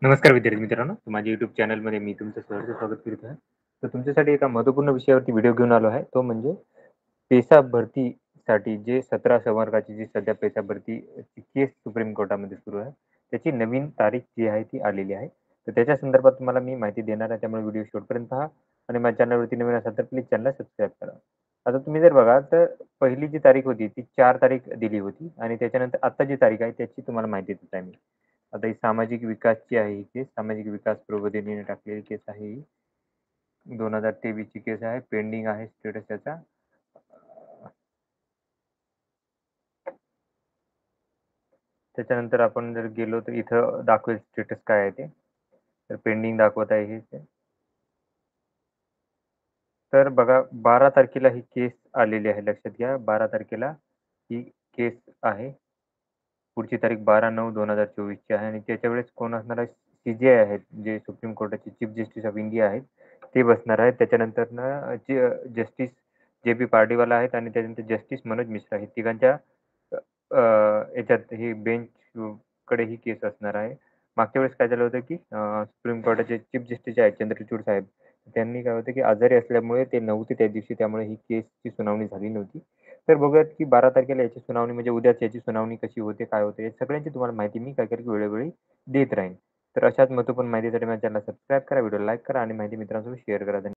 नमस्कार विद्यार्थी मित्रांनो, माझ्या YouTube चॅनलमध्ये मी तुमचं सहर्ष स्वागत करीत आहे. तर तुमच्यासाठी एका महत्त्वपूर्ण विषयावरती व्हिडिओ घेऊन आलो आहे. तो म्हणजे पेसा भरतीसाठी जे 17 संवर्गाची जी सध्या पेसा भरतीची केस सुप्रीम कोर्टामध्ये सुरू आहे. त्याची नवीन तारीख जी आहे ती आलेली आहे. तर त्याच्या संदर्भात तुम्हाला मी माहिती देणार आहे. त्यामुळे व्हिडिओ शेवटपर्यंत पहा आणि माझ्या चॅनलवरती नवीन असाल तर प्लीज चॅनलला सबस्क्राईब करा. आता तुम्ही जर बघा तर पहिली जी तारीख होती ती 4 तारीख दिली होती आणि त्याच्यानंतर आता जी तारीख आहे त्याची तुम्हाला माहिती देत आहे मी. आता ही सामाजिक विकासची आहे ही केस. सामाजिक विकास प्रबोधिनीने टाकलेली केस आहे ही. 2023 ची केस आहे. पेंडिंग आहे स्टेटस त्याचा. त्याच्यानंतर आपण जर गेलो तर इथं दाखवेल स्टेटस काय आहे ते. तर पेंडिंग दाखवत आहे हे ते. तर बघा 12 तारखेला ही केस आलेली आहे. लक्षात घ्या 12 तारखेला ही केस आहे. पुढची तारीख 12/9/2024 ची आहे आणि त्याच्या वेळेस कोण असणार आहे? सी आहेत, जे सुप्रीम कोर्टाचे चीफ जस्टिस ऑफ इंडिया आहेत, ते बसणार आहेत. त्याच्यानंतरनं जस्टिस जे-बी पार्डीवाला आहेत आणि त्याच्यानंतर जस्टिस मनोज मिश्रा हे तिघांच्या अ, अ, याच्यात ही बेंच कडे ही केस असणार आहे. मागच्या वेळेस काय झालं होतं, की सुप्रीम कोर्टाचे चीफ जस्टिस जे आहेत चंद्रचूड साहेब, त्यांनी काय होतं, की आजारी असल्यामुळे ते नव्हते त्या दिवशी. त्यामुळे ही केसची सुनावणी झाली नव्हती. तर बघूयात की 12 तारखेला याची सुनावणी म्हणजे उद्याच याची सुनावणी कशी होते, काय होते, या सगळ्यांची तुम्हाला माहिती मी काय करेल वेळोवेळी देत राहीन. तर अशाच महत्त्वपूर्ण माहितीसाठी माझ्या चॅनलला सबस्क्राईब करा, व्हिडिओ लाईक करा आणि माहिती मित्रांसोबत शेअर करा.